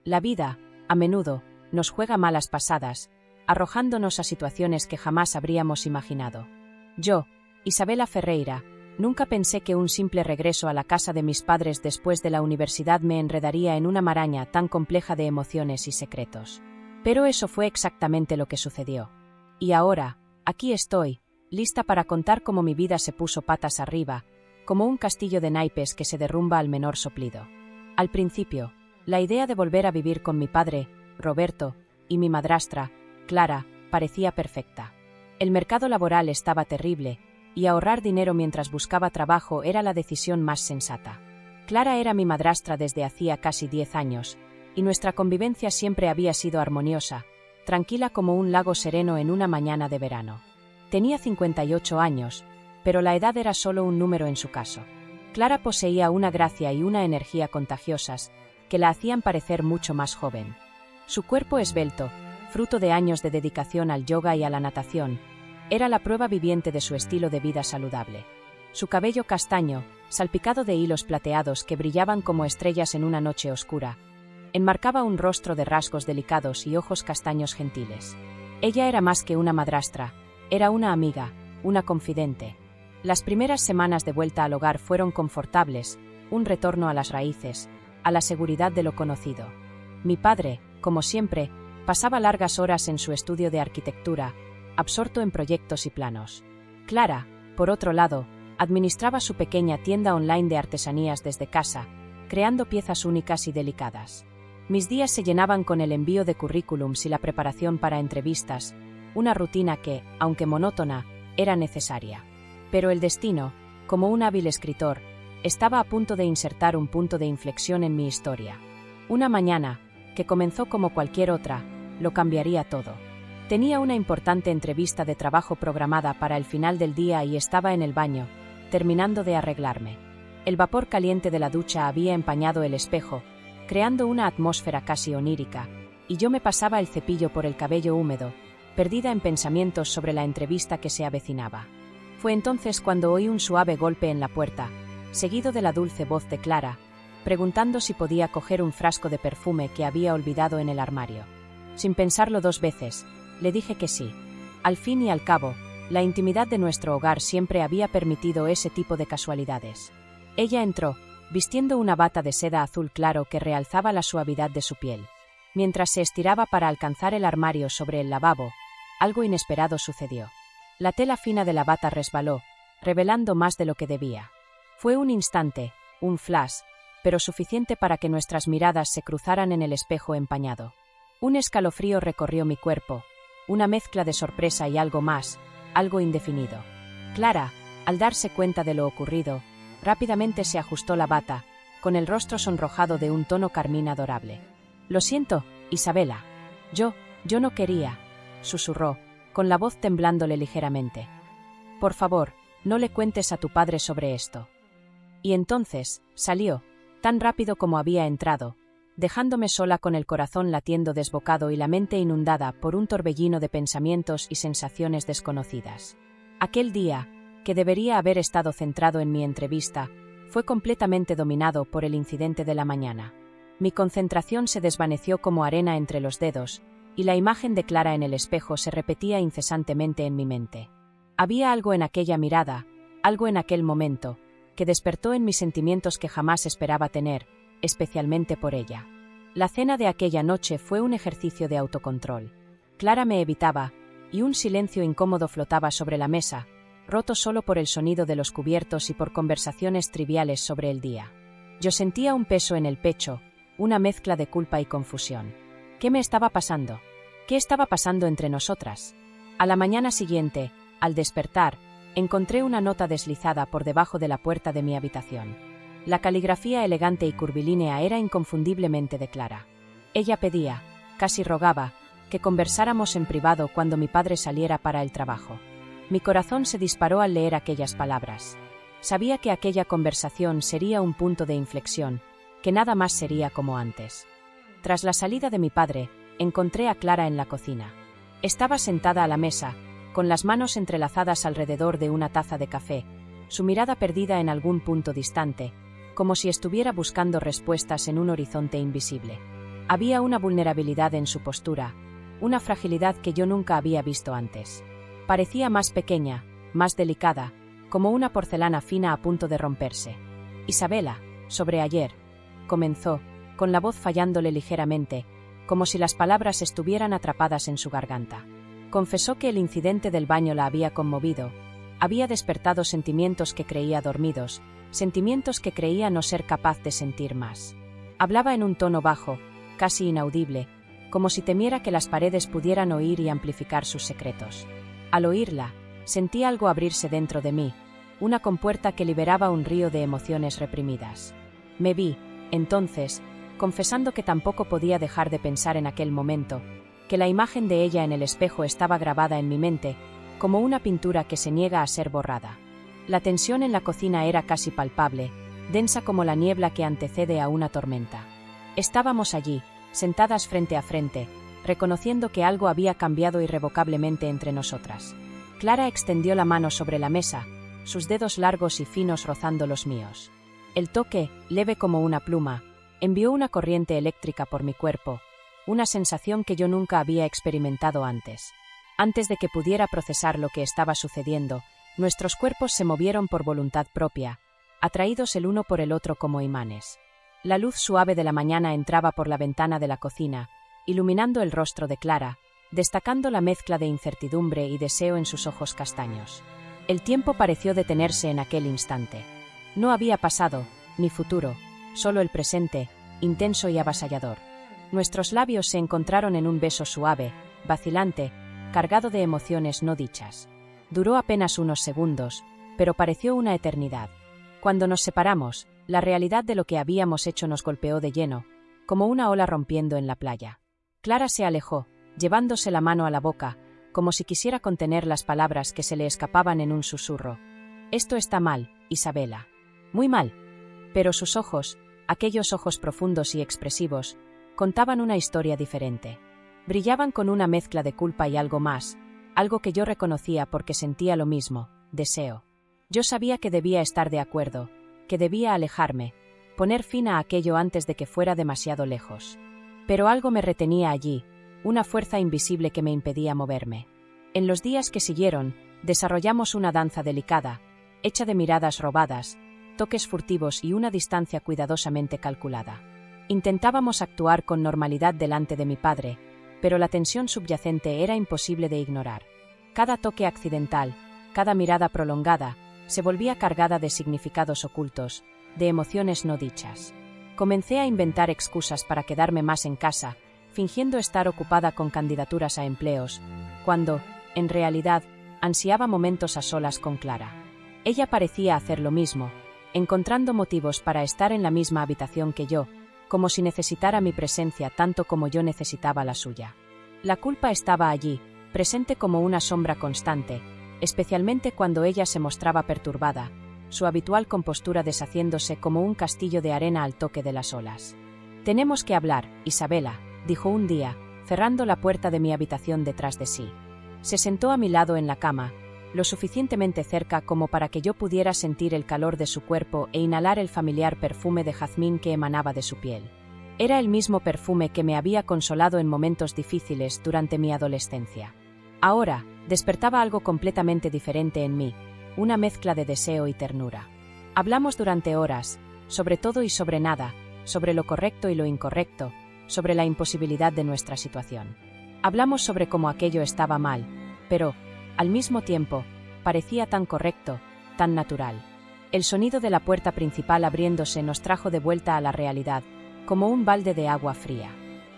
La vida, a menudo, nos juega malas pasadas, arrojándonos a situaciones que jamás habríamos imaginado. Yo, Isabela Ferreira, nunca pensé que un simple regreso a la casa de mis padres después de la universidad me enredaría en una maraña tan compleja de emociones y secretos. Pero eso fue exactamente lo que sucedió. Y ahora, aquí estoy, lista para contar cómo mi vida se puso patas arriba, como un castillo de naipes que se derrumba al menor soplido. Al principio, la idea de volver a vivir con mi padre, Roberto, y mi madrastra, Clara, parecía perfecta. El mercado laboral estaba terrible, y ahorrar dinero mientras buscaba trabajo era la decisión más sensata. Clara era mi madrastra desde hacía casi 10 años, y nuestra convivencia siempre había sido armoniosa, tranquila como un lago sereno en una mañana de verano. Tenía 58 años, pero la edad era solo un número en su caso. Clara poseía una gracia y una energía contagiosas, que la hacían parecer mucho más joven. Su cuerpo esbelto, fruto de años de dedicación al yoga y a la natación, era la prueba viviente de su estilo de vida saludable. Su cabello castaño, salpicado de hilos plateados que brillaban como estrellas en una noche oscura, enmarcaba un rostro de rasgos delicados y ojos castaños gentiles. Ella era más que una madrastra, era una amiga, una confidente. Las primeras semanas de vuelta al hogar fueron confortables, un retorno a las raíces, a la seguridad de lo conocido. Mi padre, como siempre, pasaba largas horas en su estudio de arquitectura, absorto en proyectos y planos. Clara, por otro lado, administraba su pequeña tienda online de artesanías desde casa, creando piezas únicas y delicadas. Mis días se llenaban con el envío de currículums y la preparación para entrevistas, una rutina que, aunque monótona, era necesaria. Pero el destino, como un hábil escritor, estaba a punto de insertar un punto de inflexión en mi historia. Una mañana, que comenzó como cualquier otra, lo cambiaría todo. Tenía una importante entrevista de trabajo programada para el final del día y estaba en el baño, terminando de arreglarme. El vapor caliente de la ducha había empañado el espejo, creando una atmósfera casi onírica, y yo me pasaba el cepillo por el cabello húmedo, perdida en pensamientos sobre la entrevista que se avecinaba. Fue entonces cuando oí un suave golpe en la puerta, seguido de la dulce voz de Clara, preguntando si podía coger un frasco de perfume que había olvidado en el armario. Sin pensarlo 2 veces, le dije que sí. Al fin y al cabo, la intimidad de nuestro hogar siempre había permitido ese tipo de casualidades. Ella entró, vistiendo una bata de seda azul claro que realzaba la suavidad de su piel. Mientras se estiraba para alcanzar el armario sobre el lavabo, algo inesperado sucedió. La tela fina de la bata resbaló, revelando más de lo que debía. Fue un instante, un flash, pero suficiente para que nuestras miradas se cruzaran en el espejo empañado. Un escalofrío recorrió mi cuerpo, una mezcla de sorpresa y algo más, algo indefinido. Clara, al darse cuenta de lo ocurrido, rápidamente se ajustó la bata, con el rostro sonrojado de un tono carmín adorable. «Lo siento, Isabela. Yo no quería», susurró, con la voz temblándole ligeramente. «Por favor, no le cuentes a tu padre sobre esto». Y entonces, salió, tan rápido como había entrado, dejándome sola con el corazón latiendo desbocado y la mente inundada por un torbellino de pensamientos y sensaciones desconocidas. Aquel día, que debería haber estado centrado en mi entrevista, fue completamente dominado por el incidente de la mañana. Mi concentración se desvaneció como arena entre los dedos, y la imagen de Clara en el espejo se repetía incesantemente en mi mente. Había algo en aquella mirada, algo en aquel momento, que despertó en mis sentimientos que jamás esperaba tener, especialmente por ella. La cena de aquella noche fue un ejercicio de autocontrol. Clara me evitaba, y un silencio incómodo flotaba sobre la mesa, roto solo por el sonido de los cubiertos y por conversaciones triviales sobre el día. Yo sentía un peso en el pecho, una mezcla de culpa y confusión. ¿Qué me estaba pasando? ¿Qué estaba pasando entre nosotras? A la mañana siguiente, al despertar, encontré una nota deslizada por debajo de la puerta de mi habitación. La caligrafía elegante y curvilínea era inconfundiblemente de Clara. Ella pedía, casi rogaba, que conversáramos en privado cuando mi padre saliera para el trabajo. Mi corazón se disparó al leer aquellas palabras. Sabía que aquella conversación sería un punto de inflexión, que nada más sería como antes. Tras la salida de mi padre, encontré a Clara en la cocina. Estaba sentada a la mesa, con las manos entrelazadas alrededor de una taza de café, su mirada perdida en algún punto distante, como si estuviera buscando respuestas en un horizonte invisible. Había una vulnerabilidad en su postura, una fragilidad que yo nunca había visto antes. Parecía más pequeña, más delicada, como una porcelana fina a punto de romperse. Isabela, sobre ayer, comenzó, con la voz fallándole ligeramente, como si las palabras estuvieran atrapadas en su garganta. Confesó que el incidente del baño la había conmovido, había despertado sentimientos que creía dormidos, sentimientos que creía no ser capaz de sentir más. Hablaba en un tono bajo, casi inaudible, como si temiera que las paredes pudieran oír y amplificar sus secretos. Al oírla, sentí algo abrirse dentro de mí, una compuerta que liberaba un río de emociones reprimidas. Me vi, entonces, confesando que tampoco podía dejar de pensar en aquel momento, que la imagen de ella en el espejo estaba grabada en mi mente, como una pintura que se niega a ser borrada. La tensión en la cocina era casi palpable, densa como la niebla que antecede a una tormenta. Estábamos allí, sentadas frente a frente, reconociendo que algo había cambiado irrevocablemente entre nosotras. Clara extendió la mano sobre la mesa, sus dedos largos y finos rozando los míos. El toque, leve como una pluma, envió una corriente eléctrica por mi cuerpo, una sensación que yo nunca había experimentado antes. Antes de que pudiera procesar lo que estaba sucediendo, nuestros cuerpos se movieron por voluntad propia, atraídos el uno por el otro como imanes. La luz suave de la mañana entraba por la ventana de la cocina, iluminando el rostro de Clara, destacando la mezcla de incertidumbre y deseo en sus ojos castaños. El tiempo pareció detenerse en aquel instante. No había pasado, ni futuro, solo el presente, intenso y avasallador. Nuestros labios se encontraron en un beso suave, vacilante, cargado de emociones no dichas. Duró apenas unos segundos, pero pareció una eternidad. Cuando nos separamos, la realidad de lo que habíamos hecho nos golpeó de lleno, como una ola rompiendo en la playa. Clara se alejó, llevándose la mano a la boca, como si quisiera contener las palabras que se le escapaban en un susurro. Esto está mal, Isabela. Muy mal. Pero sus ojos, aquellos ojos profundos y expresivos, contaban una historia diferente. Brillaban con una mezcla de culpa y algo más, algo que yo reconocía porque sentía lo mismo, deseo. Yo sabía que debía estar de acuerdo, que debía alejarme, poner fin a aquello antes de que fuera demasiado lejos. Pero algo me retenía allí, una fuerza invisible que me impedía moverme. En los días que siguieron, desarrollamos una danza delicada, hecha de miradas robadas, toques furtivos y una distancia cuidadosamente calculada. Intentábamos actuar con normalidad delante de mi padre, pero la tensión subyacente era imposible de ignorar. Cada toque accidental, cada mirada prolongada, se volvía cargada de significados ocultos, de emociones no dichas. Comencé a inventar excusas para quedarme más en casa, fingiendo estar ocupada con candidaturas a empleos, cuando, en realidad, ansiaba momentos a solas con Clara. Ella parecía hacer lo mismo, encontrando motivos para estar en la misma habitación que yo, como si necesitara mi presencia tanto como yo necesitaba la suya. La culpa estaba allí, presente como una sombra constante, especialmente cuando ella se mostraba perturbada, su habitual compostura deshaciéndose como un castillo de arena al toque de las olas. «Tenemos que hablar, Isabela», dijo un día, cerrando la puerta de mi habitación detrás de sí. Se sentó a mi lado en la cama, lo suficientemente cerca como para que yo pudiera sentir el calor de su cuerpo e inhalar el familiar perfume de jazmín que emanaba de su piel. Era el mismo perfume que me había consolado en momentos difíciles durante mi adolescencia. Ahora, despertaba algo completamente diferente en mí, una mezcla de deseo y ternura. Hablamos durante horas, sobre todo y sobre nada, sobre lo correcto y lo incorrecto, sobre la imposibilidad de nuestra situación. Hablamos sobre cómo aquello estaba mal, pero, al mismo tiempo, parecía tan correcto, tan natural. El sonido de la puerta principal abriéndose nos trajo de vuelta a la realidad, como un balde de agua fría.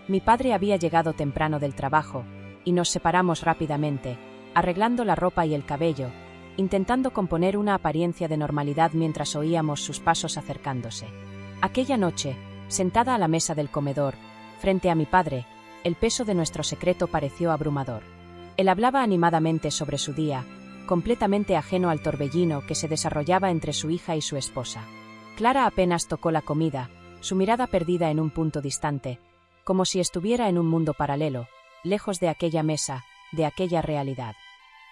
Mi padre había llegado temprano del trabajo, y nos separamos rápidamente, arreglando la ropa y el cabello, intentando componer una apariencia de normalidad mientras oíamos sus pasos acercándose. Aquella noche, sentada a la mesa del comedor, frente a mi padre, el peso de nuestro secreto pareció abrumador. Él hablaba animadamente sobre su día, completamente ajeno al torbellino que se desarrollaba entre su hija y su esposa. Clara apenas tocó la comida, su mirada perdida en un punto distante, como si estuviera en un mundo paralelo, lejos de aquella mesa, de aquella realidad.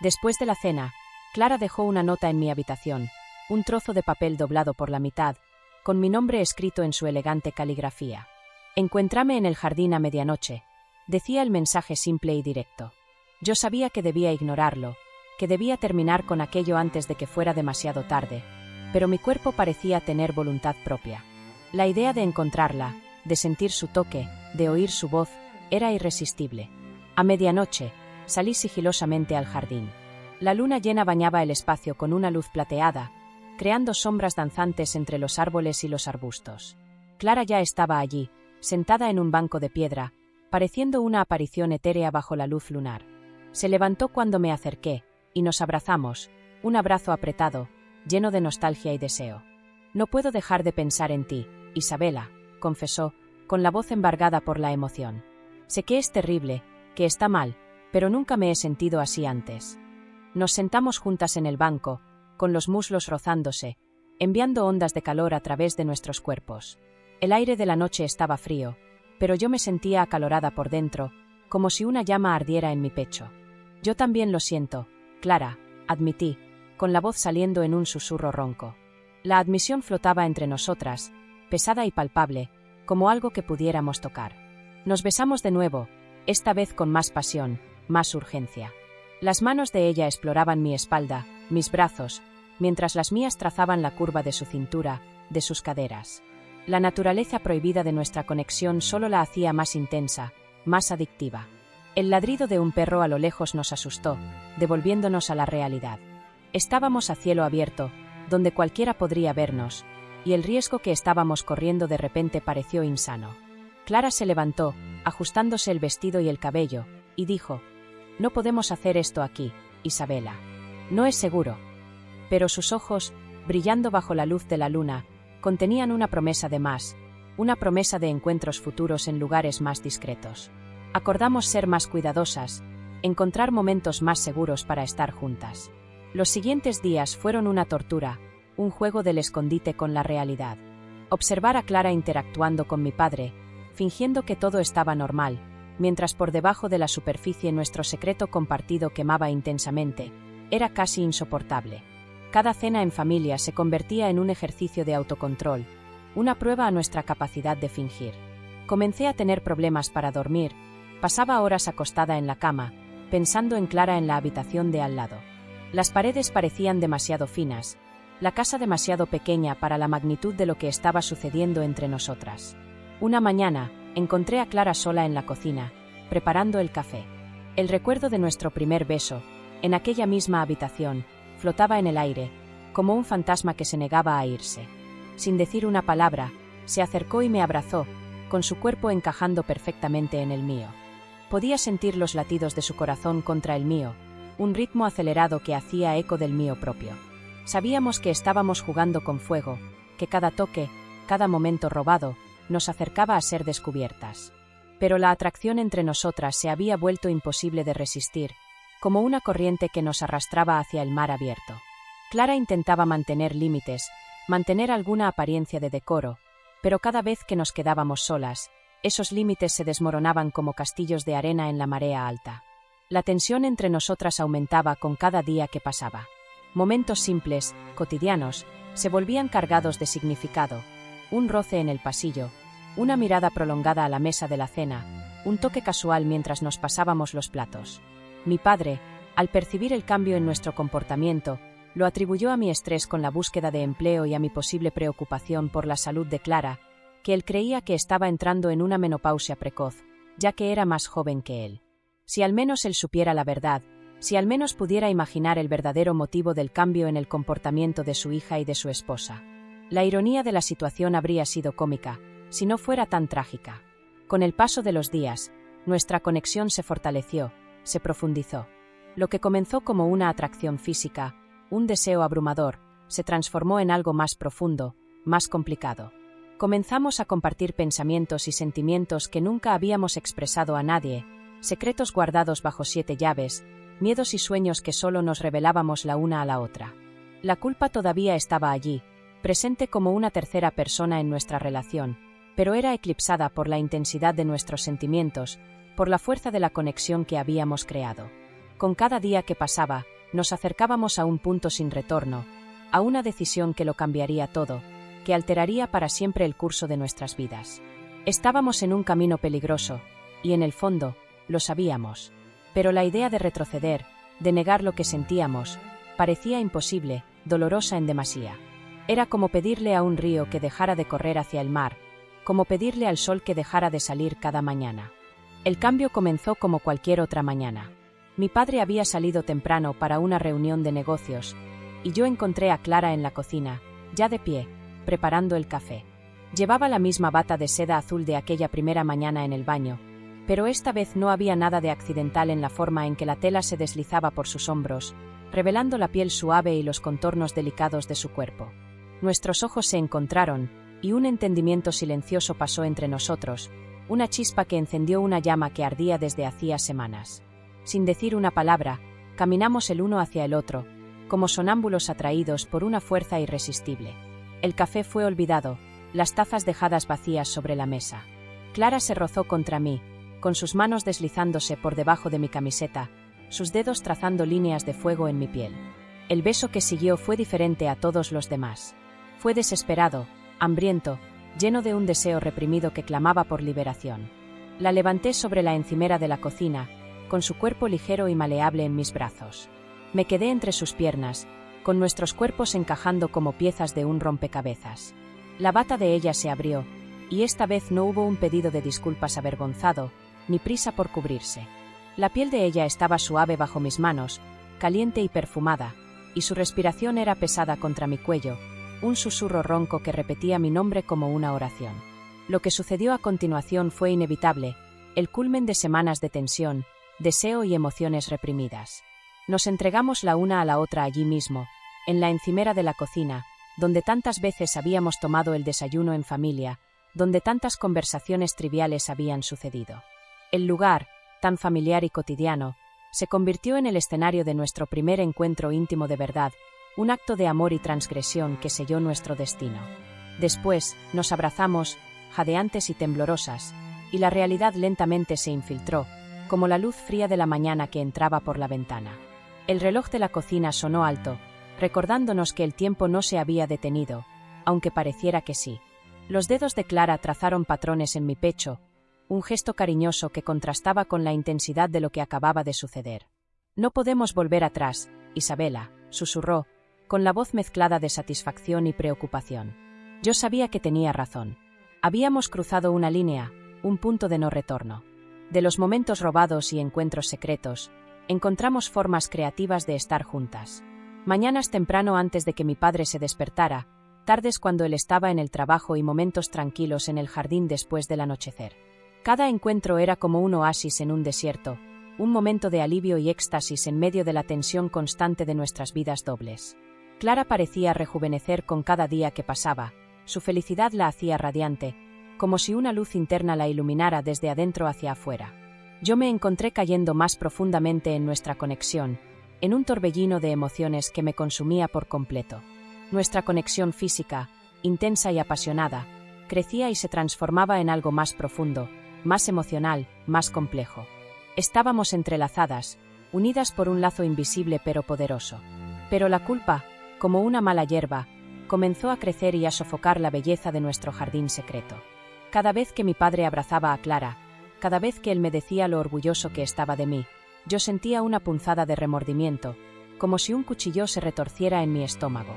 Después de la cena, Clara dejó una nota en mi habitación, un trozo de papel doblado por la mitad, con mi nombre escrito en su elegante caligrafía. Encuéntrame en el jardín a medianoche, decía el mensaje simple y directo. Yo sabía que debía ignorarlo, que debía terminar con aquello antes de que fuera demasiado tarde, pero mi cuerpo parecía tener voluntad propia. La idea de encontrarla, de sentir su toque, de oír su voz, era irresistible. A medianoche, salí sigilosamente al jardín. La luna llena bañaba el espacio con una luz plateada, creando sombras danzantes entre los árboles y los arbustos. Clara ya estaba allí, sentada en un banco de piedra, pareciendo una aparición etérea bajo la luz lunar. Se levantó cuando me acerqué, y nos abrazamos, un abrazo apretado, lleno de nostalgia y deseo. «No puedo dejar de pensar en ti, Isabela», confesó, con la voz embargada por la emoción. «Sé que es terrible, que está mal, pero nunca me he sentido así antes». Nos sentamos juntas en el banco, con los muslos rozándose, enviando ondas de calor a través de nuestros cuerpos. El aire de la noche estaba frío, pero yo me sentía acalorada por dentro, como si una llama ardiera en mi pecho. «Yo también lo siento, Clara», admití, con la voz saliendo en un susurro ronco. La admisión flotaba entre nosotras, pesada y palpable, como algo que pudiéramos tocar. Nos besamos de nuevo, esta vez con más pasión, más urgencia. Las manos de ella exploraban mi espalda, mis brazos, mientras las mías trazaban la curva de su cintura, de sus caderas. La naturaleza prohibida de nuestra conexión solo la hacía más intensa, más adictiva. El ladrido de un perro a lo lejos nos asustó, devolviéndonos a la realidad. Estábamos a cielo abierto, donde cualquiera podría vernos, y el riesgo que estábamos corriendo de repente pareció insano. Clara se levantó, ajustándose el vestido y el cabello, y dijo: «No podemos hacer esto aquí, Isabela. No es seguro». Pero sus ojos, brillando bajo la luz de la luna, contenían una promesa de más, una promesa de encuentros futuros en lugares más discretos. Acordamos ser más cuidadosas, encontrar momentos más seguros para estar juntas. Los siguientes días fueron una tortura, un juego del escondite con la realidad. Observar a Clara interactuando con mi padre, fingiendo que todo estaba normal, mientras por debajo de la superficie nuestro secreto compartido quemaba intensamente, era casi insoportable. Cada cena en familia se convertía en un ejercicio de autocontrol, una prueba a nuestra capacidad de fingir. Comencé a tener problemas para dormir, pasaba horas acostada en la cama, pensando en Clara en la habitación de al lado. Las paredes parecían demasiado finas, la casa demasiado pequeña para la magnitud de lo que estaba sucediendo entre nosotras. Una mañana, encontré a Clara sola en la cocina, preparando el café. El recuerdo de nuestro primer beso, en aquella misma habitación, flotaba en el aire, como un fantasma que se negaba a irse. Sin decir una palabra, se acercó y me abrazó, con su cuerpo encajando perfectamente en el mío. Podía sentir los latidos de su corazón contra el mío, un ritmo acelerado que hacía eco del mío propio. Sabíamos que estábamos jugando con fuego, que cada toque, cada momento robado, nos acercaba a ser descubiertas. Pero la atracción entre nosotras se había vuelto imposible de resistir, como una corriente que nos arrastraba hacia el mar abierto. Clara intentaba mantener límites, mantener alguna apariencia de decoro, pero cada vez que nos quedábamos solas, esos límites se desmoronaban como castillos de arena en la marea alta. La tensión entre nosotras aumentaba con cada día que pasaba. Momentos simples, cotidianos, se volvían cargados de significado. Un roce en el pasillo, una mirada prolongada a la mesa de la cena, un toque casual mientras nos pasábamos los platos. Mi padre, al percibir el cambio en nuestro comportamiento, lo atribuyó a mi estrés con la búsqueda de empleo y a mi posible preocupación por la salud de Clara, que él creía que estaba entrando en una menopausia precoz, ya que era más joven que él. Si al menos él supiera la verdad, si al menos pudiera imaginar el verdadero motivo del cambio en el comportamiento de su hija y de su esposa. La ironía de la situación habría sido cómica, si no fuera tan trágica. Con el paso de los días, nuestra conexión se fortaleció, se profundizó. Lo que comenzó como una atracción física, un deseo abrumador, se transformó en algo más profundo, más complicado. Comenzamos a compartir pensamientos y sentimientos que nunca habíamos expresado a nadie, secretos guardados bajo 7 llaves, miedos y sueños que solo nos revelábamos la una a la otra. La culpa todavía estaba allí, presente como una tercera persona en nuestra relación, pero era eclipsada por la intensidad de nuestros sentimientos, por la fuerza de la conexión que habíamos creado. Con cada día que pasaba, nos acercábamos a un punto sin retorno, a una decisión que lo cambiaría todo, que alteraría para siempre el curso de nuestras vidas. Estábamos en un camino peligroso, y en el fondo, lo sabíamos. Pero la idea de retroceder, de negar lo que sentíamos, parecía imposible, dolorosa en demasía. Era como pedirle a un río que dejara de correr hacia el mar, como pedirle al sol que dejara de salir cada mañana. El cambio comenzó como cualquier otra mañana. Mi padre había salido temprano para una reunión de negocios, y yo encontré a Clara en la cocina, ya de pie, preparando el café. Llevaba la misma bata de seda azul de aquella primera mañana en el baño, pero esta vez no había nada de accidental en la forma en que la tela se deslizaba por sus hombros, revelando la piel suave y los contornos delicados de su cuerpo. Nuestros ojos se encontraron, y un entendimiento silencioso pasó entre nosotros, una chispa que encendió una llama que ardía desde hacía semanas. Sin decir una palabra, caminamos el uno hacia el otro, como sonámbulos atraídos por una fuerza irresistible. El café fue olvidado, las tazas dejadas vacías sobre la mesa. Clara se rozó contra mí, con sus manos deslizándose por debajo de mi camiseta, sus dedos trazando líneas de fuego en mi piel. El beso que siguió fue diferente a todos los demás. Fue desesperado, hambriento, lleno de un deseo reprimido que clamaba por liberación. La levanté sobre la encimera de la cocina, con su cuerpo ligero y maleable en mis brazos. Me quedé entre sus piernas, con nuestros cuerpos encajando como piezas de un rompecabezas. La bata de ella se abrió, y esta vez no hubo un pedido de disculpas avergonzado, ni prisa por cubrirse. La piel de ella estaba suave bajo mis manos, caliente y perfumada, y su respiración era pesada contra mi cuello, un susurro ronco que repetía mi nombre como una oración. Lo que sucedió a continuación fue inevitable, el culmen de semanas de tensión, deseo y emociones reprimidas. Nos entregamos la una a la otra allí mismo, en la encimera de la cocina, donde tantas veces habíamos tomado el desayuno en familia, donde tantas conversaciones triviales habían sucedido. El lugar, tan familiar y cotidiano, se convirtió en el escenario de nuestro primer encuentro íntimo de verdad, un acto de amor y transgresión que selló nuestro destino. Después, nos abrazamos, jadeantes y temblorosas, y la realidad lentamente se infiltró, como la luz fría de la mañana que entraba por la ventana. El reloj de la cocina sonó alto, recordándonos que el tiempo no se había detenido, aunque pareciera que sí. Los dedos de Clara trazaron patrones en mi pecho, un gesto cariñoso que contrastaba con la intensidad de lo que acababa de suceder. «No podemos volver atrás, Isabela», susurró, con la voz mezclada de satisfacción y preocupación. Yo sabía que tenía razón. Habíamos cruzado una línea, un punto de no retorno. De los momentos robados y encuentros secretos, encontramos formas creativas de estar juntas. Mañanas temprano antes de que mi padre se despertara, tardes cuando él estaba en el trabajo y momentos tranquilos en el jardín después del anochecer. Cada encuentro era como un oasis en un desierto, un momento de alivio y éxtasis en medio de la tensión constante de nuestras vidas dobles. Clara parecía rejuvenecer con cada día que pasaba, su felicidad la hacía radiante, como si una luz interna la iluminara desde adentro hacia afuera. Yo me encontré cayendo más profundamente en nuestra conexión, en un torbellino de emociones que me consumía por completo. Nuestra conexión física, intensa y apasionada, crecía y se transformaba en algo más profundo, más emocional, más complejo. Estábamos entrelazadas, unidas por un lazo invisible pero poderoso. Pero la culpa, como una mala hierba, comenzó a crecer y a sofocar la belleza de nuestro jardín secreto. Cada vez que mi padre abrazaba a Clara, cada vez que él me decía lo orgulloso que estaba de mí, yo sentía una punzada de remordimiento, como si un cuchillo se retorciera en mi estómago.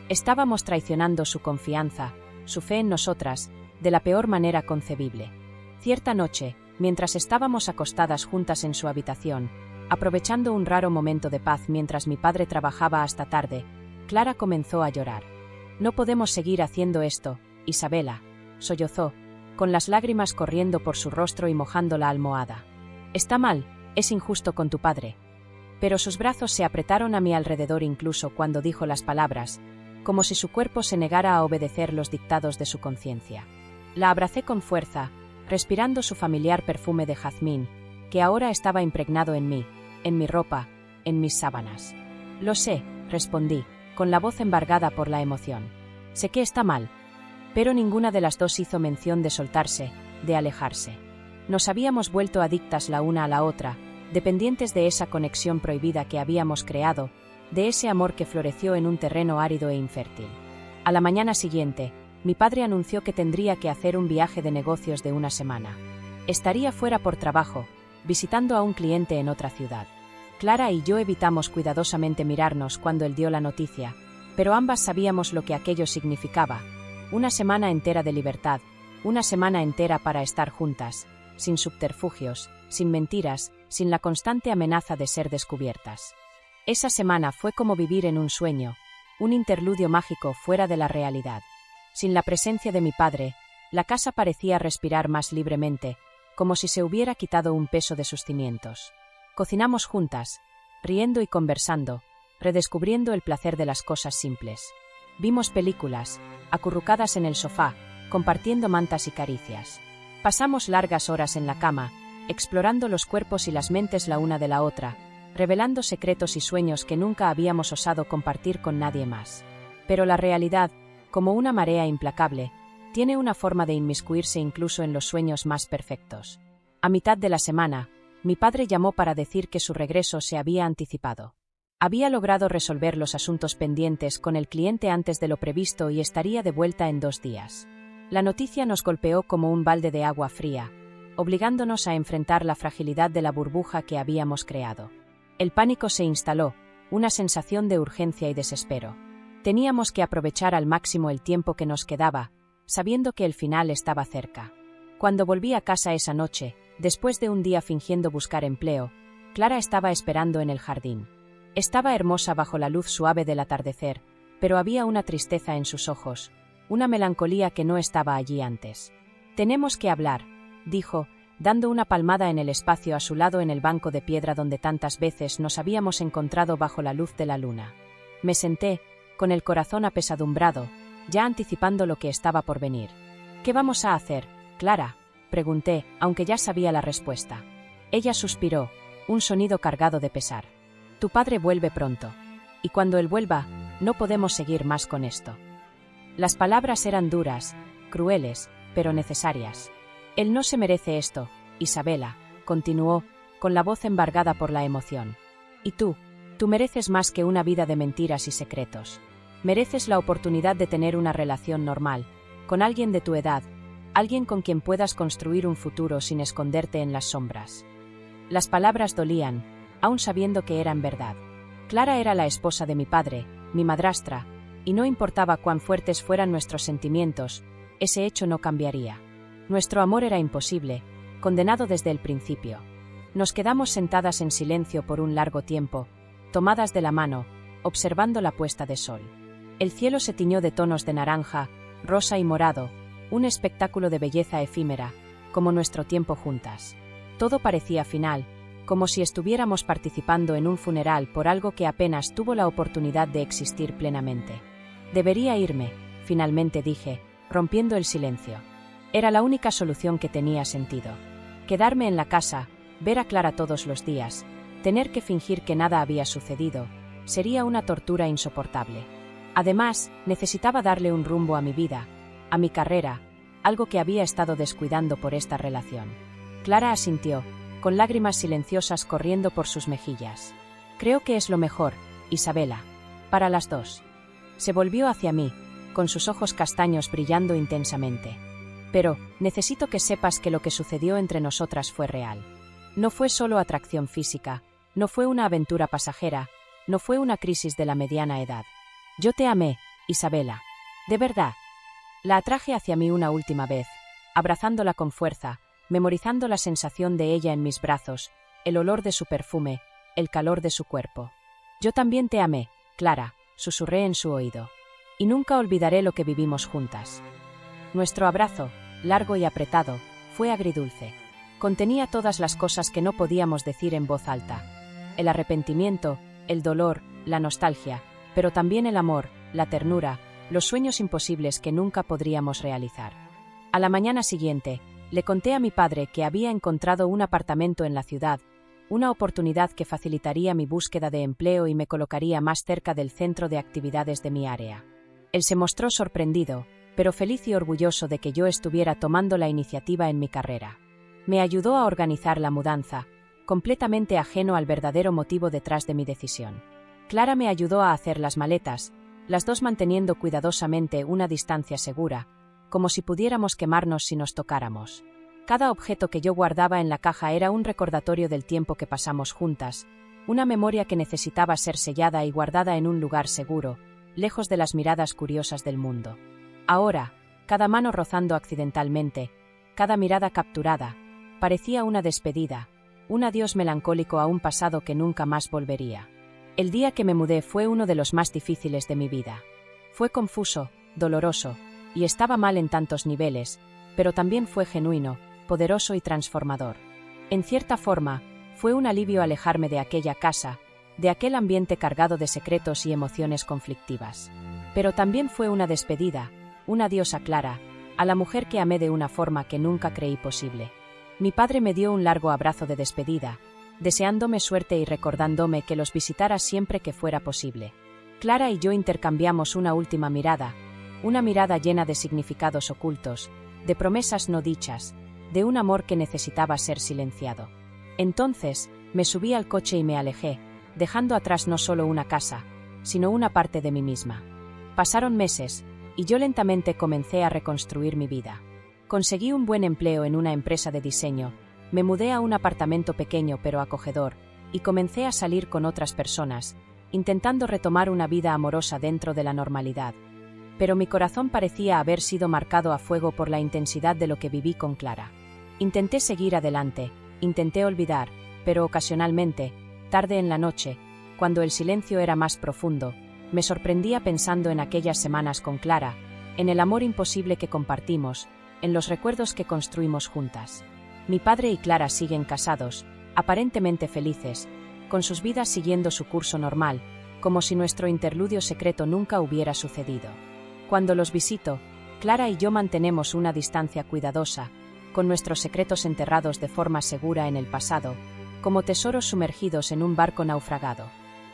Estábamos traicionando su confianza, su fe en nosotras, de la peor manera concebible. Cierta noche, mientras estábamos acostadas juntas en su habitación, aprovechando un raro momento de paz mientras mi padre trabajaba hasta tarde, Clara comenzó a llorar. «No podemos seguir haciendo esto, Isabela», sollozó, con las lágrimas corriendo por su rostro y mojando la almohada. «Está mal, es injusto con tu padre». Pero sus brazos se apretaron a mi alrededor incluso cuando dijo las palabras, como si su cuerpo se negara a obedecer los dictados de su conciencia. La abracé con fuerza, respirando su familiar perfume de jazmín, que ahora estaba impregnado en mí, en mi ropa, en mis sábanas. «Lo sé», respondí, con la voz embargada por la emoción. «Sé que está mal». Pero ninguna de las dos hizo mención de soltarse, de alejarse. Nos habíamos vuelto adictas la una a la otra, dependientes de esa conexión prohibida que habíamos creado, de ese amor que floreció en un terreno árido e infértil. A la mañana siguiente, mi padre anunció que tendría que hacer un viaje de negocios de una semana. Estaría fuera por trabajo, visitando a un cliente en otra ciudad. Clara y yo evitamos cuidadosamente mirarnos cuando él dio la noticia, pero ambas sabíamos lo que aquello significaba. Una semana entera de libertad, una semana entera para estar juntas, sin subterfugios, sin mentiras, sin la constante amenaza de ser descubiertas. Esa semana fue como vivir en un sueño, un interludio mágico fuera de la realidad. Sin la presencia de mi padre, la casa parecía respirar más libremente, como si se hubiera quitado un peso de sus cimientos. Cocinamos juntas, riendo y conversando, redescubriendo el placer de las cosas simples. Vimos películas, acurrucadas en el sofá, compartiendo mantas y caricias. Pasamos largas horas en la cama, explorando los cuerpos y las mentes la una de la otra, revelando secretos y sueños que nunca habíamos osado compartir con nadie más. Pero la realidad, como una marea implacable, tiene una forma de inmiscuirse incluso en los sueños más perfectos. A mitad de la semana, mi padre llamó para decir que su regreso se había anticipado. Había logrado resolver los asuntos pendientes con el cliente antes de lo previsto y estaría de vuelta en 2 días. La noticia nos golpeó como un balde de agua fría, obligándonos a enfrentar la fragilidad de la burbuja que habíamos creado. El pánico se instaló, una sensación de urgencia y desespero. Teníamos que aprovechar al máximo el tiempo que nos quedaba, sabiendo que el final estaba cerca. Cuando volví a casa esa noche, después de un día fingiendo buscar empleo, Clara estaba esperando en el jardín. Estaba hermosa bajo la luz suave del atardecer, pero había una tristeza en sus ojos, una melancolía que no estaba allí antes. «Tenemos que hablar», dijo, dando una palmada en el espacio a su lado en el banco de piedra donde tantas veces nos habíamos encontrado bajo la luz de la luna. Me senté, con el corazón apesadumbrado, ya anticipando lo que estaba por venir. «¿Qué vamos a hacer, Clara?», pregunté, aunque ya sabía la respuesta. Ella suspiró, un sonido cargado de pesar. «Tu padre vuelve pronto. Y cuando él vuelva, no podemos seguir más con esto». Las palabras eran duras, crueles, pero necesarias. «Él no se merece esto, Isabela», continuó, con la voz embargada por la emoción. «Y tú mereces más que una vida de mentiras y secretos. Mereces la oportunidad de tener una relación normal, con alguien de tu edad, alguien con quien puedas construir un futuro sin esconderte en las sombras». Las palabras dolían, aun sabiendo que eran verdad. Clara era la esposa de mi padre, mi madrastra, y no importaba cuán fuertes fueran nuestros sentimientos, ese hecho no cambiaría. Nuestro amor era imposible, condenado desde el principio. Nos quedamos sentadas en silencio por un largo tiempo, tomadas de la mano, observando la puesta de sol. El cielo se tiñó de tonos de naranja, rosa y morado, un espectáculo de belleza efímera, como nuestro tiempo juntas. Todo parecía final, como si estuviéramos participando en un funeral por algo que apenas tuvo la oportunidad de existir plenamente. «Debería irme», finalmente dije, rompiendo el silencio. Era la única solución que tenía sentido. Quedarme en la casa, ver a Clara todos los días, tener que fingir que nada había sucedido, sería una tortura insoportable. Además, necesitaba darle un rumbo a mi vida, a mi carrera, algo que había estado descuidando por esta relación. Clara asintió, con lágrimas silenciosas corriendo por sus mejillas. «Creo que es lo mejor, Isabela. Para las dos». Se volvió hacia mí, con sus ojos castaños brillando intensamente. «Pero, necesito que sepas que lo que sucedió entre nosotras fue real. No fue solo atracción física, no fue una aventura pasajera, no fue una crisis de la mediana edad. Yo te amé, Isabela. De verdad». La atraje hacia mí una última vez, abrazándola con fuerza, memorizando la sensación de ella en mis brazos, el olor de su perfume, el calor de su cuerpo. «Yo también te amé, Clara», susurré en su oído. «Y nunca olvidaré lo que vivimos juntas». Nuestro abrazo, largo y apretado, fue agridulce. Contenía todas las cosas que no podíamos decir en voz alta. El arrepentimiento, el dolor, la nostalgia, pero también el amor, la ternura, los sueños imposibles que nunca podríamos realizar. A la mañana siguiente, le conté a mi padre que había encontrado un apartamento en la ciudad, una oportunidad que facilitaría mi búsqueda de empleo y me colocaría más cerca del centro de actividades de mi área. Él se mostró sorprendido, pero feliz y orgulloso de que yo estuviera tomando la iniciativa en mi carrera. Me ayudó a organizar la mudanza, completamente ajeno al verdadero motivo detrás de mi decisión. Clara me ayudó a hacer las maletas, las dos manteniendo cuidadosamente una distancia segura, como si pudiéramos quemarnos si nos tocáramos. Cada objeto que yo guardaba en la caja era un recordatorio del tiempo que pasamos juntas, una memoria que necesitaba ser sellada y guardada en un lugar seguro, lejos de las miradas curiosas del mundo. Ahora, cada mano rozando accidentalmente, cada mirada capturada, parecía una despedida, un adiós melancólico a un pasado que nunca más volvería. El día que me mudé fue uno de los más difíciles de mi vida. Fue confuso, doloroso, y estaba mal en tantos niveles, pero también fue genuino, poderoso y transformador. En cierta forma, fue un alivio alejarme de aquella casa, de aquel ambiente cargado de secretos y emociones conflictivas. Pero también fue una despedida, un adiós a Clara, a la mujer que amé de una forma que nunca creí posible. Mi padre me dio un largo abrazo de despedida, deseándome suerte y recordándome que los visitara siempre que fuera posible. Clara y yo intercambiamos una última mirada, una mirada llena de significados ocultos, de promesas no dichas, de un amor que necesitaba ser silenciado. Entonces, me subí al coche y me alejé, dejando atrás no solo una casa, sino una parte de mí misma. Pasaron meses, y yo lentamente comencé a reconstruir mi vida. Conseguí un buen empleo en una empresa de diseño, me mudé a un apartamento pequeño pero acogedor, y comencé a salir con otras personas, intentando retomar una vida amorosa dentro de la normalidad. Pero mi corazón parecía haber sido marcado a fuego por la intensidad de lo que viví con Clara. Intenté seguir adelante, intenté olvidar, pero ocasionalmente, tarde en la noche, cuando el silencio era más profundo, me sorprendía pensando en aquellas semanas con Clara, en el amor imposible que compartimos, en los recuerdos que construimos juntas. Mi padre y Clara siguen casados, aparentemente felices, con sus vidas siguiendo su curso normal, como si nuestro interludio secreto nunca hubiera sucedido. Cuando los visito, Clara y yo mantenemos una distancia cuidadosa, con nuestros secretos enterrados de forma segura en el pasado, como tesoros sumergidos en un barco naufragado.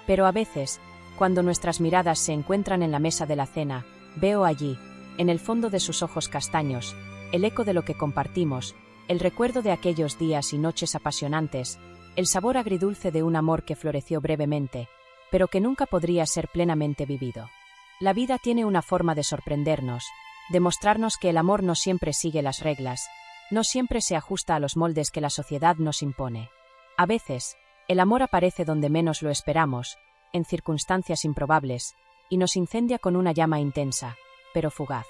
Pero a veces, cuando nuestras miradas se encuentran en la mesa de la cena, veo allí, en el fondo de sus ojos castaños, el eco de lo que compartimos, el recuerdo de aquellos días y noches apasionantes, el sabor agridulce de un amor que floreció brevemente, pero que nunca podría ser plenamente vivido. La vida tiene una forma de sorprendernos, de mostrarnos que el amor no siempre sigue las reglas, no siempre se ajusta a los moldes que la sociedad nos impone. A veces, el amor aparece donde menos lo esperamos, en circunstancias improbables, y nos incendia con una llama intensa, pero fugaz.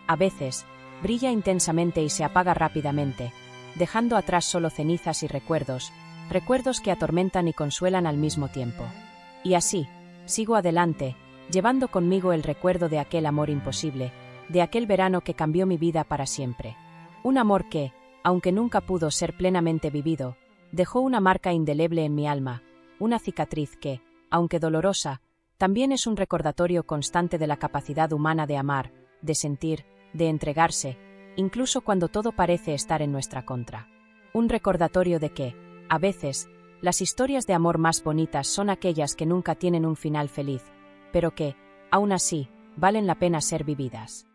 A veces, brilla intensamente y se apaga rápidamente, dejando atrás solo cenizas y recuerdos que atormentan y consuelan al mismo tiempo. Y así, sigo adelante, llevando conmigo el recuerdo de aquel amor imposible, de aquel verano que cambió mi vida para siempre. Un amor que, aunque nunca pudo ser plenamente vivido, dejó una marca indeleble en mi alma, una cicatriz que, aunque dolorosa, también es un recordatorio constante de la capacidad humana de amar, de sentir, de entregarse, incluso cuando todo parece estar en nuestra contra. Un recordatorio de que, a veces, las historias de amor más bonitas son aquellas que nunca tienen un final feliz, pero que, aún así, valen la pena ser vividas.